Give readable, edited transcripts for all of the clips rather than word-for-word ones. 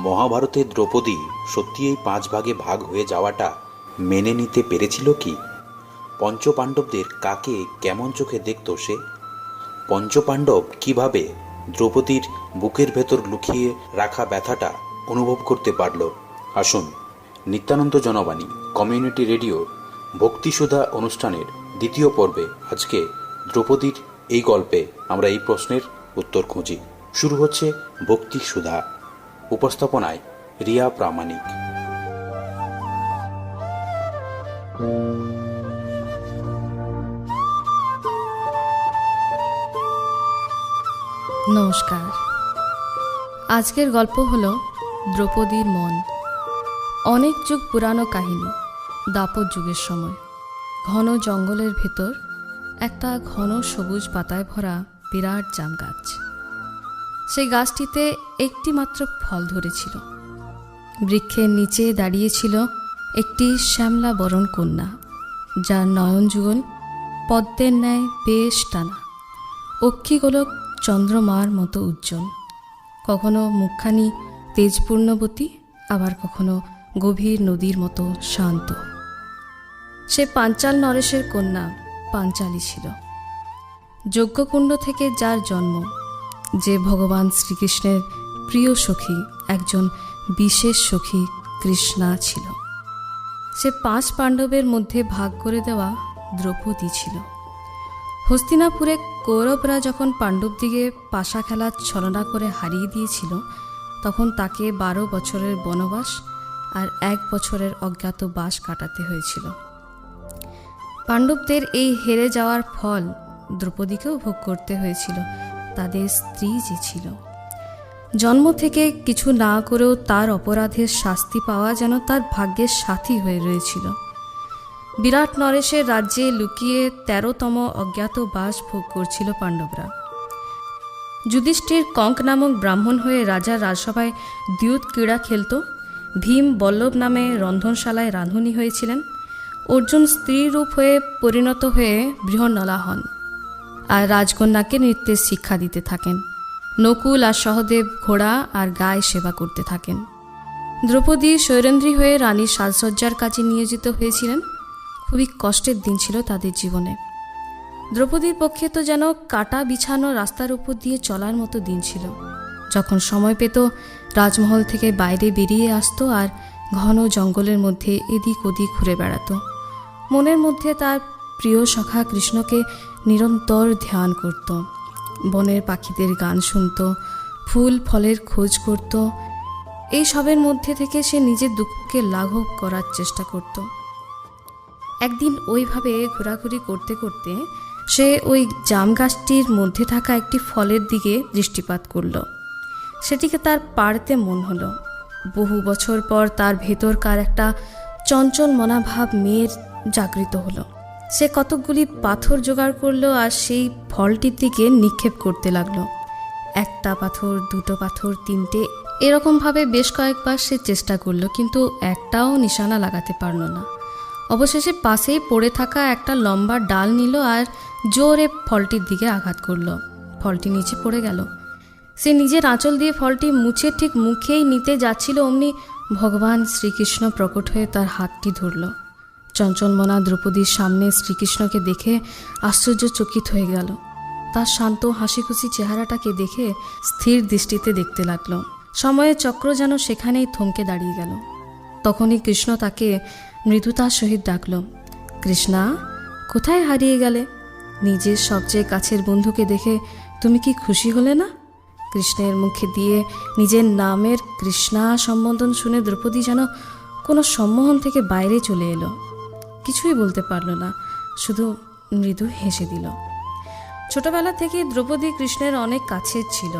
মহাভারতে দ্রৌপদী সত্যি এই 5 ভাগে ভাগ হয়ে যাওয়াটা মেনে নিতে পেরেছিল কি? পঞ্চপাণ্ডবদের কাকে কেমন চোখে দেখত সে? পঞ্চপাণ্ডব কিভাবে দ্রৌপদীর বুকের ভেতর লুকিয়ে রাখা ব্যথাটা অনুভব করতে পারল? আসুন, নিত্যানন্দ জনবাণী কমিউনিটি রেডিওর ভক্তিসুধা অনুষ্ঠানের দ্বিতীয় পর্বে আজকে দ্রৌপদীর এই গল্পে আমরা এই প্রশ্নের উত্তর খুঁজি। শুরু হচ্ছে ভক্তিসুধা। উপস্থাপনায় রিয়া প্রামাণিক। নমস্কার। আজকের গল্প হলো দ্রৌপদীর মন। অনেক যুগ পুরানো কাহিনী। দাপর যুগের সময় ঘন জঙ্গলের ভেতর একটা ঘন সবুজ পাতায় ভরা বিরাট জাম গাছ। সেই গাছটিতে একটি মাত্র ফল ধরেছিল। বৃক্ষের নিচে দাঁড়িয়েছিল একটি শ্যামলা বরণ কন্যা, যার নয়ন যুগল পদ্মের ন্যায় বেশ টানা, অক্ষিগোলক চন্দ্রমার মতো উজ্জ্বল। কখনো মুখখানি তেজপূর্ণবতী, আবার কখনো গভীর নদীর মতো শান্ত। সে পাঞ্চাল নরেশের কন্যা পাঞ্চালী ছিল। যজ্ঞকুণ্ড থেকে যার জন্ম, যে ভগবান শ্রীকৃষ্ণের প্রিয় সখী, একজন বিশেষ সখী কৃষ্ণা ছিল। সে 5 পাণ্ডবের মধ্যে ভাগ করে দেওয়া দ্রৌপদী ছিল। হস্তিনাপুরে কৌরবরা যখন পাণ্ডবদিকে পাশা খেলার ছলনা করে হারিয়ে দিয়েছিল, তখন তাকে 12 বছরের বনবাস আর 1 বছরের অজ্ঞাতবাস কাটাতে হয়েছিল। পাণ্ডবদের এই হেরে যাওয়ার ফল দ্রৌপদীকেও ভোগ করতে হয়েছিল। তাদের স্ত্রী যে ছিল, জন্ম থেকে কিছু না করেও তার অপরাধের শাস্তি পাওয়া যেন তার ভাগ্যের সাথী হয়ে রয়েছিল। বিরাট নরেশের রাজ্যে লুকিয়ে 13তম অজ্ঞাতবাস ভোগ করছিল পাণ্ডবরা। যুধিষ্ঠির কঙ্ক নামক ব্রাহ্মণ হয়ে রাজার রাজসভায় দ্যুত ক্রীড়া খেলত। ভীম বল্লভ নামে রন্ধনশালায় রাঁধুনি হয়েছিলেন। অর্জুন স্ত্রী রূপ হয়ে পরিণত হয়ে বৃহন্নলা হন আর রাজকন্যাকে নৃত্যের শিক্ষা দিতে থাকেন। নকুল আর সহদেব ঘোড়া আর গায়ে সেবা করতে থাকেন। দ্রৌপদী শৈরেন্দ্রী হয়ে রানীর সাজসজ্জার কাজে নিয়োজিত হয়েছিলেন। খুবই কষ্টের দিন ছিল তাদের জীবনে। দ্রৌপদীর পক্ষে তো যেন কাটা বিছানো রাস্তার উপর দিয়ে চলার মতো দিন ছিল। যখন সময় পেত রাজমহল থেকে বাইরে বেরিয়ে আসতো আর ঘন জঙ্গলের মধ্যে এদিক ওদিক ঘুরে বেড়াতো। মনের মধ্যে তার প্রিয় সখা কৃষ্ণকে নিরন্তর ধ্যান করত। বনের পাখিদের গান শুনত, ফুল ফলের খোঁজ করত। এই সবের মধ্যে থেকে সে নিজের দুঃখকে লাঘব করার চেষ্টা করত। একদিন ওইভাবে ঘোরাঘুরি করতে করতে সে ওই জাম গাছটির মধ্যে থাকা একটি ফলের দিকে দৃষ্টিপাত করল। সেটিকে তার পাড়তে মন হলো। বহু বছর পর তার ভেতরকার একটা চঞ্চল মনাভাব মেয়ের জাগৃত হলো। সে কতকগুলি পাথর জোগাড় করলো আর সেই ফলটির দিকে নিক্ষেপ করতে লাগলো। 1টা পাথর, 2টো পাথর, 3টে, এরকমভাবে বেশ কয়েকবার সে চেষ্টা করলো, কিন্তু একটাও নিশানা লাগাতে পারল না। অবশেষে পাশেই পড়ে থাকা একটা লম্বা ডাল নিল আর জোরে ফলটির দিকে আঘাত করলো। ফলটি নিচে পড়ে গেল। সে নিজের আঁচল দিয়ে ফলটি মুছে ঠিক মুখেই নিতে যাচ্ছিল, অমনি ভগবান শ্রীকৃষ্ণ প্রকট হয়ে তার হাতটি ধরল। চঞ্চলমনা দ্রৌপদীর সামনে শ্রীকৃষ্ণকে দেখে আশ্চর্যচকিত হয়ে গেল। তার শান্ত হাসিখুশি চেহারাটাকে দেখে স্থির দৃষ্টিতে দেখতে লাগলো। সময়ের চক্র যেন সেখানেই থমকে দাঁড়িয়ে গেল। তখনই কৃষ্ণ তাকে মৃদুতার সহিত ডাকল, কৃষ্ণা, কোথায় হারিয়ে গেলে? নিজের সবচেয়ে কাছের বন্ধুকে দেখে তুমি কি খুশি হলে না? কৃষ্ণের মুখে দিয়ে নিজের নামের কৃষ্ণা সম্বোধন শুনে দ্রৌপদী যেন কোনো সম্মোহন থেকে বাইরে চলে এলো। কিছুই বলতে পারল না, শুধু মৃদু হেসে দিল। ছোটবেলা থেকে দ্রৌপদী কৃষ্ণের অনেক কাছের ছিল।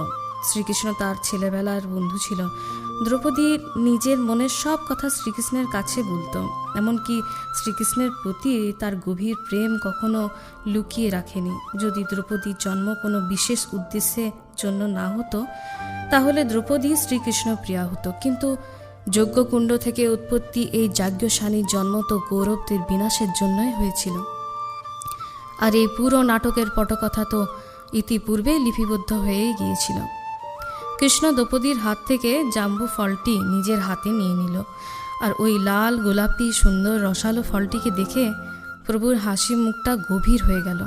শ্রীকৃষ্ণ তার ছেলেবেলার বন্ধু ছিল। দ্রৌপদী নিজের মনের সব কথা শ্রীকৃষ্ণের কাছে বলতো। এমনকি শ্রীকৃষ্ণের প্রতি তার গভীর প্রেম কখনো লুকিয়ে রাখেনি। যদি দ্রৌপদীর জন্ম কোনো বিশেষ উদ্দেশ্যের জন্য না হতো, তাহলে দ্রৌপদী শ্রীকৃষ্ণ প্রিয়া হতো। কিন্তু যজ্ঞকুণ্ড থেকে উৎপত্তি এই যাজ্ঞসানীর জন্ম তো কৌরবদের বিনাশের জন্যই হয়েছিল। আর এই পুরো নাটকের পটকথা তো ইতিপূর্বে লিপিবদ্ধ হয়েই গিয়েছিল। কৃষ্ণ দ্রৌপদীর হাত থেকে জাম্বু ফলটি নিজের হাতে নিয়ে নিল, আর ওই লাল গোলাপি সুন্দর রসালো ফলটিকে দেখে প্রভুর হাসি মুখটা গভীর হয়ে গেল,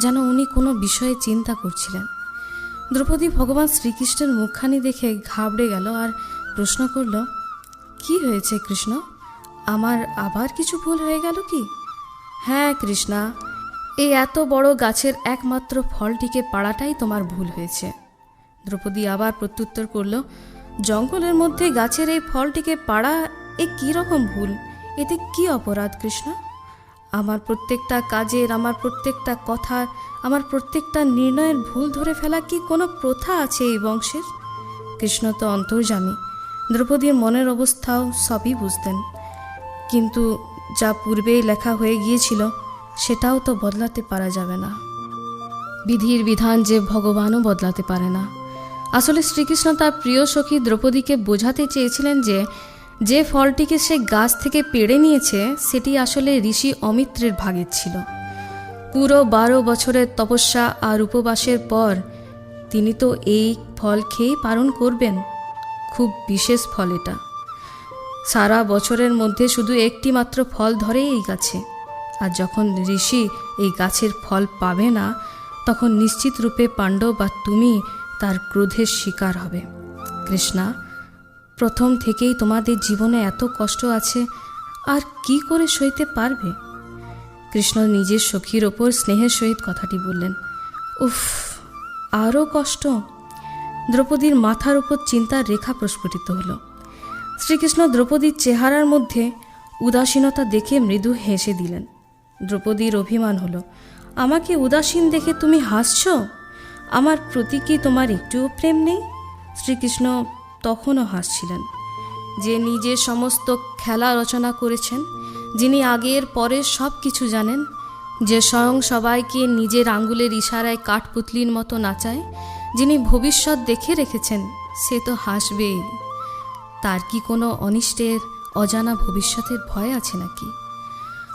যেন উনি কোনো বিষয়ে চিন্তা করছিলেন। দ্রৌপদী ভগবান শ্রীকৃষ্ণের মুখখানি দেখে ঘাবড়ে গেল আর প্রশ্ন করল, কি হয়েছে কৃষ্ণ? আমার আবার কিছু ভুল হয়ে গেল কি? হ্যাঁ কৃষ্ণা, এই এত বড় গাছের একমাত্র ফলটিকে পাড়াটাই তোমার ভুল হয়েছে। দ্রৌপদী আবার প্রত্যুত্তর করল, জঙ্গলের মধ্যে গাছের এই ফলটিকে পাড়া এ কী রকম ভুল? এতে কি অপরাধ কৃষ্ণ? আমার প্রত্যেকটা কাজের, আমার প্রত্যেকটা কথার, আমার প্রত্যেকটা নির্ণয়ের ভুল ধরে ফেলা কি কোনো প্রথা আছে এই বংশের? কৃষ্ণ তো অন্তর্যামী, দ্রৌপদীর মনের অবস্থাও সবই বুঝতেন, কিন্তু যা পূর্বেই লেখা হয়ে গিয়েছিল সেটাও তো বদলাতে পারা যাবে না। বিধির বিধান যে ভগবানও বদলাতে পারে না। আসলে শ্রীকৃষ্ণ তার প্রিয় সখী দ্রৌপদীকে বোঝাতে চেয়েছিলেন যে যে ফলটিকে সে গাছ থেকে পেড়ে নিয়েছে সেটি আসলে ঋষি অমিত্রের ভাগের ছিল। পুরো 12 বছরের তপস্যা আর উপবাসের পর তিনি তো এই ফল খেয়েই পালন করবেন। খুব বিশেষ ফল এটা। সারা বছরের মধ্যে শুধু একটি মাত্র ফল ধরে এই গাছে, আর যখন ঋষি এই গাছের ফল পাবে না তখন নিশ্চিত রূপে পাণ্ডব বা তুমি তার ক্রোধের শিকার হবে। কৃষ্ণা, প্রথম থেকেই তোমাদের জীবনে এত কষ্ট আছে, আর কি করে সইতে পারবে? কৃষ্ণ নিজের সখীর ওপর স্নেহের সহিত কথাটি বললেন। উফ, আরও কষ্ট! দ্রৌপদীর মাথার উপর চিন্তার রেখা প্রস্ফুটিত হলো। শ্রীকৃষ্ণ দ্রৌপদীর চেহারার মধ্যে উদাসীনতা দেখে মৃদু হেসে দিলেন। দ্রৌপদীর অভিমান হলো, আমাকে উদাসীন দেখে তুমি হাসছ? আমার প্রতি কি তোমার একটুও প্রেম নেই? শ্রীকৃষ্ণ তখনও হাসছিলেন। যে নিজের সমস্ত খেলা রচনা করেছেন, যিনি আগের পরের সব কিছু জানেন, যে স্বয়ং সবাইকে নিজের আঙ্গুলের ইশারায় কাঠপুতলির মতো নাচায়, যিনি ভবিষ্যৎ দেখে রেখেছেন, সে তো হাসবেই। তার কি কোনো অনিষ্টের, অজানা ভবিষ্যতের ভয় আছে নাকি?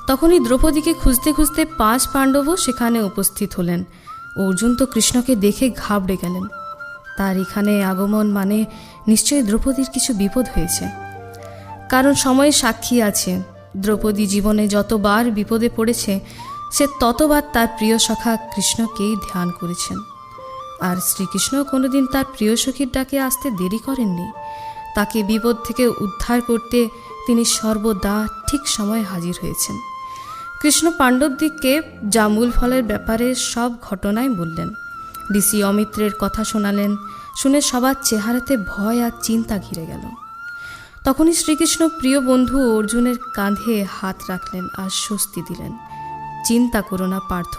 তখনই দ্রৌপদীকে খুঁজতে খুঁজতে 5 পাণ্ডবও সেখানে উপস্থিত হলেন। অর্জুন তো কৃষ্ণকে দেখে ঘাবড়ে গেলেন। তার এখানে আগমন মানে নিশ্চয়ই দ্রৌপদীর কিছু বিপদ হয়েছে, কারণ সময়ের সাক্ষী আছে। দ্রৌপদী জীবনে যতবার বিপদে পড়েছে সে ততবার তার প্রিয় সখা কৃষ্ণকেই ধ্যান করেছেন। আর শ্রীকৃষ্ণ কোনোদিন তার প্রিয় সখীর ডাকে আসতে দেরি করেননি। তাকে বিপদ থেকে উদ্ধার করতে তিনি সর্বদা ঠিক সময়ে হাজির হয়েছেন। কৃষ্ণ পাণ্ডবদিগকে জামুল ফলের ব্যাপারে সব ঘটনাই বললেন। ঋষি অমিত্রের কথা শোনালেন। শুনে সবার চেহারাতে ভয় আর চিন্তা ঘিরে গেল। তখনই শ্রীকৃষ্ণ প্রিয় বন্ধু অর্জুনের কাঁধে হাত রাখলেন আর স্বস্তি দিলেন। চিন্তা করো না পার্থ,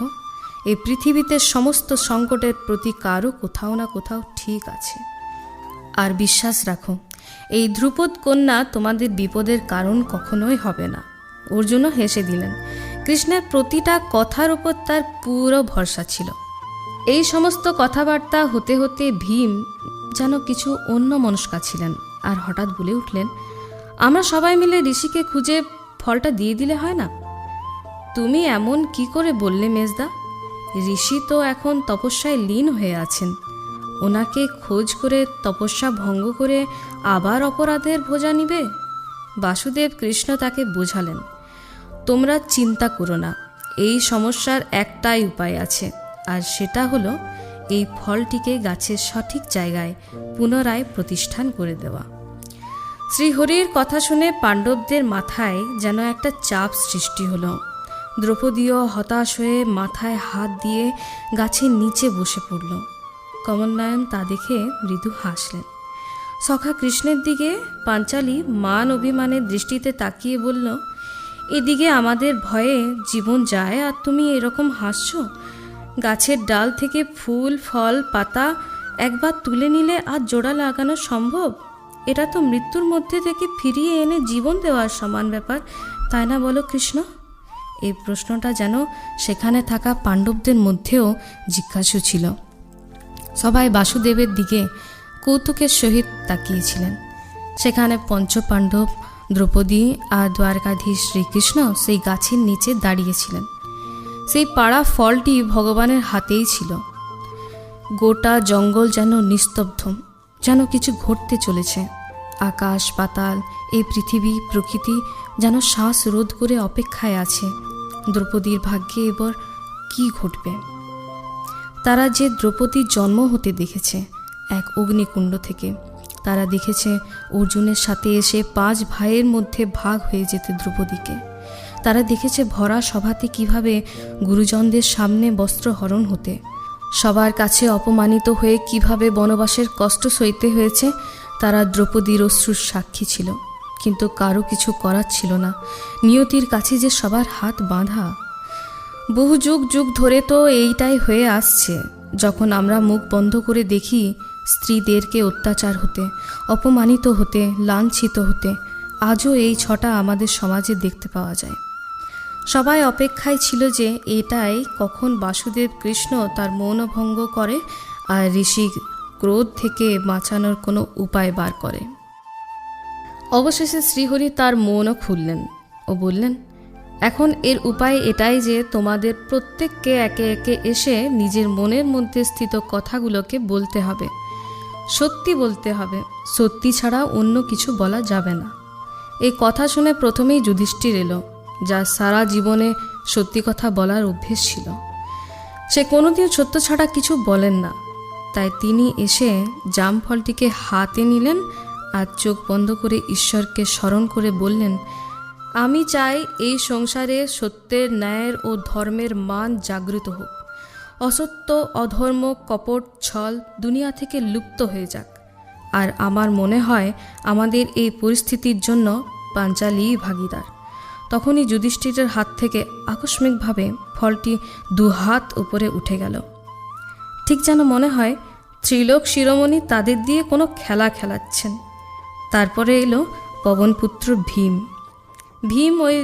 এই পৃথিবীতে সমস্ত সংকটের প্রতিকারও কোথাও না কোথাও ঠিক আছে। আর বিশ্বাস রাখো, এই ধ্রুপদ কন্যা তোমাদের বিপদের কারণ কখনোই হবে না। অর্জুনও হেসে দিলেন। কৃষ্ণের প্রতিটা কথার উপর তার পুরো ভরসা ছিল। এই সমস্ত কথাবার্তা হতে হতে ভীম যেন কিছু অন্যমনস্কা ছিলেন, আর হঠাৎ বলে উঠলেন, আমরা সবাই মিলে ঋষিকে খুঁজে ফলটা দিয়ে দিলে হয় না? তুমি এমন কি করে বললে মেজদা? ঋষি তো এখন তপস্যায় লীন হয়ে আছেন। ওনাকে খোঁজ করে তপস্যা ভঙ্গ করে আবার অপরাধের বোঝা নিবে? বাসুদেব কৃষ্ণ তাকে বোঝালেন, তোমরা চিন্তা করো না, এই সমস্যার একটাই উপায় আছে, আর সেটা হলো এই ফলটিকে গাছের সঠিক জায়গায় পুনরায় প্রতিষ্ঠান করে দেওয়া। শ্রীহরির কথা শুনে পাণ্ডবদের মাথায় যেন একটা চাপ সৃষ্টি হলো। দ্রৌপদীও হতাশ হয়ে মাথায় হাত দিয়ে গাছের নিচে বসে পড়ল। কমলনায়ন তা দেখে মৃদু হাসলেন। সখা কৃষ্ণের দিকে পাঞ্চালী মান অভিমানের দৃষ্টিতে তাকিয়ে বলল, এদিকে আমাদের ভয়ে জীবন যায় আর তুমি এরকম হাসছ? গাছের ডাল থেকে ফুল, ফল, পাতা একবার তুলে নিলে আর জোড়া লাগানো সম্ভব? এটা তো মৃত্যুর মধ্যে থেকে ফিরিয়ে এনে জীবন দেওয়ার সমান ব্যাপার, তাই না বলো কৃষ্ণ? এই প্রশ্নটা যেন সেখানে থাকা পাণ্ডবদের মধ্যেও জিজ্ঞাসু ছিল। সবাই বাসুদেবের দিকে কৌতুকের সহিত তাকিয়েছিলেন। সেখানে পঞ্চপাণ্ডব, দ্রৌপদী আর দ্বারকাধীশ শ্রীকৃষ্ণ সেই গাছের নিচে দাঁড়িয়েছিলেন। সেই পাড়া ফলটি ভগবানের হাতেই ছিল। গোটা জঙ্গল যেন নিস্তব্ধ। যেন কিছু ঘটতে চলেছে। আকাশ পাতাল, এই পৃথিবী প্রকৃতি যেন শ্বাস রোধ করে অপেক্ষায় আছে দ্রৌপদীর ভাগ্যে এবার কি ঘটবে। তারা যে দ্রৌপদীর জন্ম হতে দেখেছে এক অগ্নিকুণ্ড থেকে, তারা দেখেছে অর্জুনের সাথে এসে 5 ভাইয়ের মধ্যে ভাগ হয়ে যেতে দ্রৌপদীকে। তারা দেখেছে ভরা সভাতে কিভাবে গুরুজনদের সামনে বস্ত্রহরণ হতে, সবার কাছে অপমানিত হয়ে কিভাবে বনবাসের কষ্ট সইতে হয়েছে। তারা দ্রৌপদীর অশ্রুর সাক্ষী ছিল, কিন্তু কারো কিছু করার ছিল না। নিয়তির কাছে যে সবার হাত বাঁধা। বহু যুগ যুগ ধরে তো এইটাই হয়ে আসছে। যখন আমরা মুখ বন্ধ করে দেখি স্ত্রীদেরকে অত্যাচার হতে, অপমানিত হতে, লাঞ্ছিত হতে, আজও এই ছটা আমাদের সমাজে দেখতে পাওয়া যায়। সবাই অপেক্ষায় ছিল যে এটাই কখন বাসুদেব কৃষ্ণ তার মৌনভঙ্গ করে আর ঋষি ক্রোধ থেকে বাঁচানোর কোনো উপায় বার করে। অবশেষে শ্রীহরি তার মৌন খুললেন ও বললেন, এখন এর উপায় এটাই যে তোমাদের প্রত্যেককে একে একে এসে নিজের মনের মধ্যে স্থিত কথাগুলোকে বলতে হবে, সত্যি বলতে হবে। সত্যি ছাড়া অন্য কিছু বলা যাবে না। এই কথা শুনে প্রথমেই যুধিষ্ঠির এলো, যার সারা জীবনে সত্যি কথা বলার অভ্যেস ছিল। সে কোনোদিন সত্য ছাড়া কিছু বলেন না। তাই তিনি এসে জামফলটিকে হাতে নিলেন আর চোখ বন্ধ করে ঈশ্বরকে স্মরণ করে বললেন, আমি চাই এই সংসারে সত্যের, ন্যায়ের ও ধর্মের মান জাগ্রত হোক। অসত্য, অধর্ম, কপট, ছল দুনিয়া থেকে লুপ্ত হয়ে যাক। আর আমার মনে হয় আমাদের এই পরিস্থিতির জন্য পাঞ্চালীই ভাগীদার। তখনই যুধিষ্ঠিরের হাত থেকে আকস্মিকভাবে ফলটি 2 হাত উপরে উঠে গেল। ঠিক যেন মনে হয় ত্রিলোক শিরোমণি তাদের দিয়ে কোনো খেলা খেলাচ্ছেন। তারপরে এলো পবনপুত্র ভীম। ভীম ওই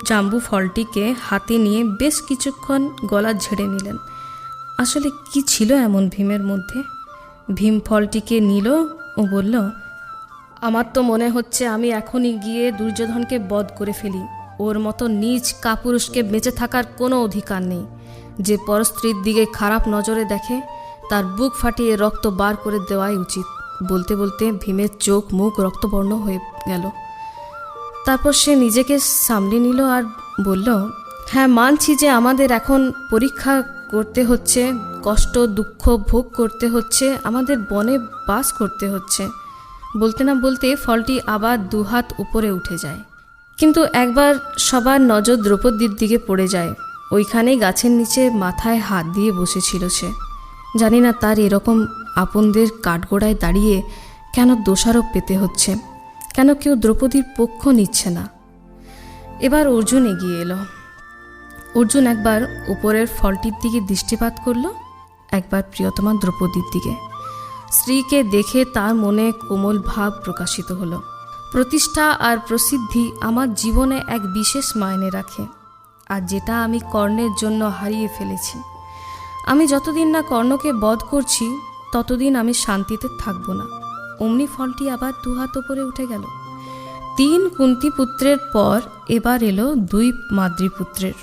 জাম্বু ফলটিকে হাতে নিয়ে বেশ কিছুক্ষণ গলা ঝেড়ে নিলেন। আসলে কি ছিল এমন ভীমের মধ্যে? ভীম ফলটিকে নিল ও বলল, আমার তো মনে হচ্ছে আমি এখনই গিয়ে দুর্যোধনকে বধ করে ফেলি। ওর মতো নীচ কাপুরুষকে বেঁচে থাকার কোনো অধিকার নেই। যে পরস্ত্রীর দিকে খারাপ নজরে দেখে তার বুক ফাটিয়ে রক্ত বার করে দেওয়াই উচিত। বলতে বলতে ভীমের চোখ মুখ রক্তবর্ণ হয়ে গেল। তারপর সে নিজেকে সামলে নিল আর বলল, হ্যাঁ, মানছি যে আমাদের এখন পরীক্ষা করতে হচ্ছে, কষ্ট দুঃখ ভোগ করতে হচ্ছে, আমাদের বনে বাস করতে হচ্ছে। বলতে না বলতে ফলটি আবার 2 হাত উপরে উঠে যায়। কিন্তু একবার সবার নজর দ্রৌপদীর দিকে পড়ে যায়। ওইখানেই গাছের নিচে মাথায় হাত দিয়ে বসেছিল সে। জানি না তার এরকম আপনদের কাঠগোড়ায় দাঁড়িয়ে কেন দোষারোপ পেতে হচ্ছে, কেন কেউ দ্রৌপদীর পক্ষ নিচ্ছে না। এবার অর্জুন এগিয়ে এলো। অর্জুন একবার উপরের ফলটির দিকে দৃষ্টিপাত করল, একবার প্রিয়তমা দ্রৌপদীর দিকে। স্ত্রীকে দেখে তার মনে কোমল ভাব প্রকাশিত হলো। প্রতিষ্ঠা আর প্রসিদ্ধি আমার জীবনে এক বিশেষ মায়নে রাখে, আর যেটা আমি কর্ণের জন্য হারিয়ে ফেলেছি। আমি যতদিন না কর্ণকে বধ করছি ততদিন আমি শান্তিতে থাকব না। অমনি ফলটি আবার 2 হাত উপরে উঠে গেল। 3 কুন্তী পুত্রের পর এবার এলো 2 মাদ্রীপুত্রের,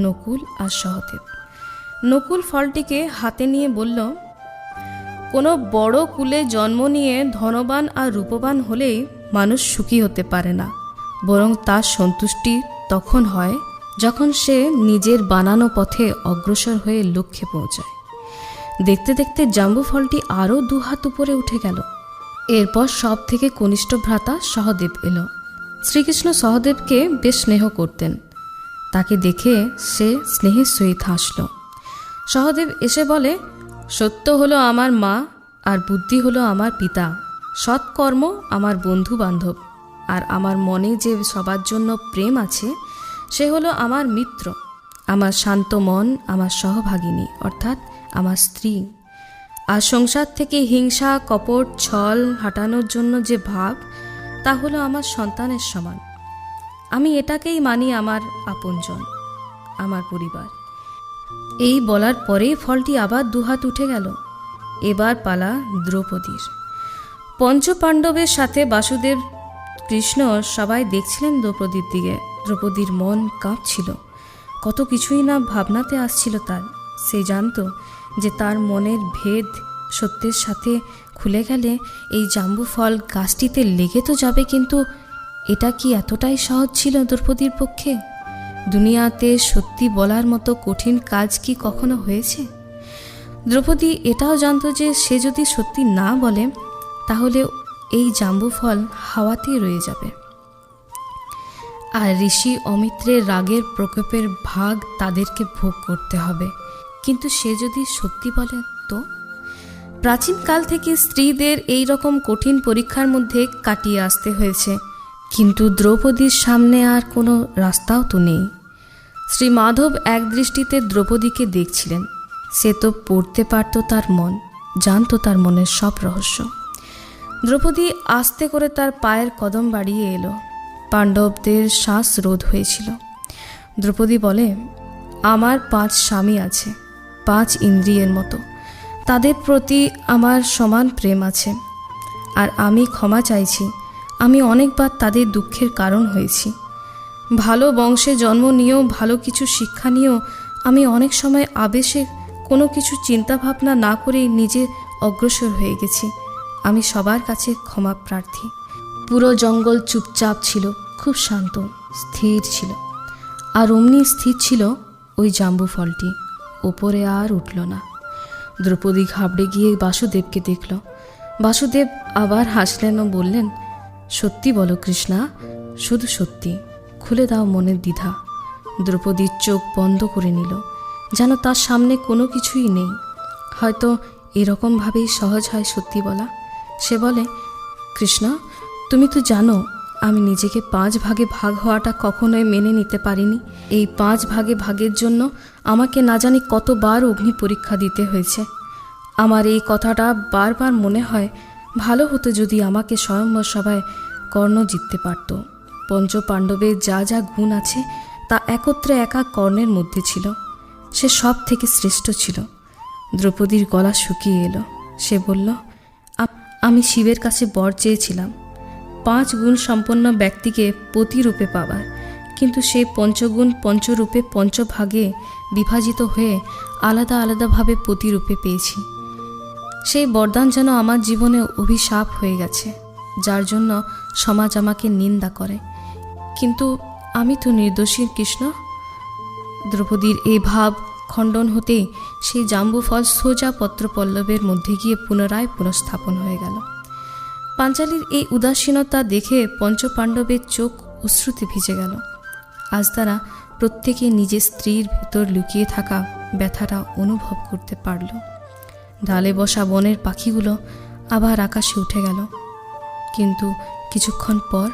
নকুল আর সহদেব। নকুল ফলটিকে হাতে নিয়ে বলল, কোনো বড় কুলে জন্ম নিয়ে ধনবান আর রূপবান হলেই মানুষ সুখী হতে পারে না, বরং তার সন্তুষ্টি তখন হয় যখন সে নিজের বানানো পথে অগ্রসর হয়ে লক্ষ্যে পৌঁছায়। দেখতে দেখতে জাম্বু ফলটি আরও 2 হাত উপরে উঠে গেল। এরপর সব থেকে কনিষ্ঠ ভ্রাতা সহদেব এলো। শ্রীকৃষ্ণ সহদেবকে বেশ স্নেহ করতেন। তাকে দেখে সে স্নেহের সহিত হাসল। সহদেব এসে বলে, সত্য হলো আমার মা আর বুদ্ধি হলো আমার পিতা, সৎকর্ম আমার বন্ধু বান্ধব, আর আমার মনে যে সবার জন্য প্রেম আছে সে হলো আমার মিত্র, আমার শান্ত মন, আমার সহভাগিনী অর্থাৎ আমার স্ত্রী। আর সংসার থেকে হিংসা, কপট, ছল হাঁটানোর জন্য যে ভাব, তা হলো আমার সন্তানের সমান। আমি এটাকেই মানি আমার আপনজন, আমার পরিবার। এই বলার পরে ফলটি আবার 2 হাত উঠে গেল। এবার পালা দ্রৌপদীর। পঞ্চপাণ্ডবের সাথে বাসুদেব, কৃষ্ণ সবাই দেখছিলেন দ্রৌপদীর দিকে। দ্রৌপদীর মন কাঁপছিল, কত কিছুই না ভাবনাতে আসছিল তার। সে জানত যে তার মনের ভেদ সত্যের সাথে খুলে গেলে এই জাম্বু ফল গাছটিতে লেগে তো যাবে, কিন্তু এটা কি এতটাই সহজ ছিল দ্রৌপদীর পক্ষে? দুনিয়াতে সত্যি বলার মতো কঠিন কাজ কি কখনো হয়েছে? দ্রৌপদী এটাও জানতো যে সে যদি সত্যি না বলে তাহলে এই জাম্বু ফল হাওয়াতেই রয়ে যাবে, আর ঋষি অমিত্রের রাগের প্রকোপের ভাগ তাদেরকে ভোগ করতে হবে। কিন্তু সে যদি সত্যি বলে তো? প্রাচীনকাল থেকে স্ত্রীদের এই রকম কঠিন পরীক্ষার মধ্যে কাটিয়ে আসতে হয়েছে, কিন্তু দ্রৌপদীর সামনে আর কোনো রাস্তাও তো নেই। শ্রী মাধব এক দৃষ্টিতে দ্রৌপদীকে দেখছিলেন। সে তো পড়তে পারত তার মন, জানত তার মনের সব রহস্য। দ্রৌপদী আস্তে করে তার পায়ের কদম বাড়িয়ে এলো। পাণ্ডবদের শ্বাস রোধ হয়েছিল। দ্রৌপদী বলে, আমার 5 স্বামী আছে, 5 ইন্দ্রিয়ের মতো। তাদের প্রতি আমার সমান প্রেম আছে, আর আমি ক্ষমা চাইছি। আমি অনেকবার তাদের দুঃখের কারণ হয়েছি। ভালো বংশে জন্ম নিয়েও, ভালো কিছু শিক্ষা নিয়েও আমি অনেক সময় আবেশে কোনো কিছু চিন্তাভাবনা না করেই নিজে অগ্রসর হয়ে গেছি। আমি সবার কাছে ক্ষমা প্রার্থী। পুরো জঙ্গল চুপচাপ ছিল, খুব শান্ত, স্থির ছিল। আর অমনি স্থির ছিল ওই জাম্বু ফলটি, ওপরে আর উঠল না। দ্রৌপদী ঘাবড়ে গিয়ে বাসুদেবকে দেখল। বাসুদেব আবার হাসলেন ও বললেন, সত্যি বলো কৃষ্ণা, শুধু সত্যি, খুলে দাও মনের দ্বিধা। দ্রৌপদীর চোখ বন্ধ করে নিল, যেন তার সামনে কোনো কিছুই নেই। হয়তো এরকমভাবেই সহজ হয় সত্যি বলা। সে বলে, কৃষ্ণ, তুমি তো জানো আমি নিজেকে 5 ভাগে ভাগ হওয়াটা কখনোই মেনে নিতে পারিনি। এই 5 ভাগে ভাগের জন্য আমাকে না জানি কতবার অগ্নি পরীক্ষা দিতে হয়েছে। আমার এই কথাটা বারবার মনে হয়, ভালো হতো যদি আমাকে স্বয়ম্বর সভায় কর্ণ জিততে পারত। পঞ্চপাণ্ডবের যা যা গুণ আছে তা একত্রে একা কর্ণের মধ্যে ছিল। সে সব থেকে শ্রেষ্ঠ ছিল। দ্রৌপদীর গলা শুকিয়ে এলো। সে বলল, আমি শিবের কাছে বর চেয়েছিলাম 5 গুণ সম্পন্ন ব্যক্তিকে পতিরূপে পাবার, কিন্তু সেই পঞ্চগুণ পঞ্চরূপে পঞ্চভাগে বিভাজিত হয়ে আলাদা আলাদাভাবে পতিরূপে পেয়েছি। সেই বরদান যেন আমার জীবনে অভিশাপ হয়ে গেছে, যার জন্য সমাজ আমাকে নিন্দা করে। কিন্তু আমি তো নির্দোষী কৃষ্ণ। দ্রৌপদীর এই ভাব খণ্ডন হতেই সেই জাম্বু ফল সোজা পত্রপল্লবের মধ্যে গিয়ে পুনরায় পুনঃস্থাপন হয়ে গেল। পাঞ্চালীর এই উদাসীনতা দেখে পঞ্চপাণ্ডবের চোখ অশ্রুতে ভিজে গেল। আজ তারা প্রত্যেকে নিজের স্ত্রীর ভেতর লুকিয়ে থাকা ব্যথাটা অনুভব করতে পারল। ডালে বসা বনের পাখিগুলো আবার আকাশে উঠে গেল, কিন্তু কিছুক্ষণ পর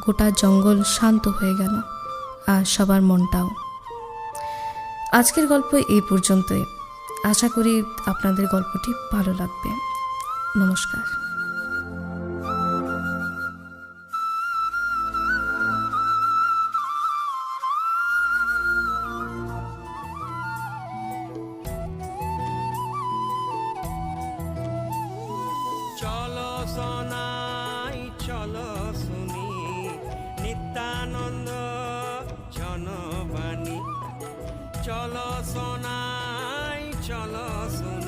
গোটা জঙ্গল শান্ত হয়ে গেল, আর সবার মনটাও। আজকের গল্প এই পর্যন্তই। আশা করি আপনাদের গল্পটি ভালো লাগবে। নমস্কার। চলো সোনাই চলো শুনি নিত্যানন্দ জনবাণী। চলো সোনাই চলো শুনি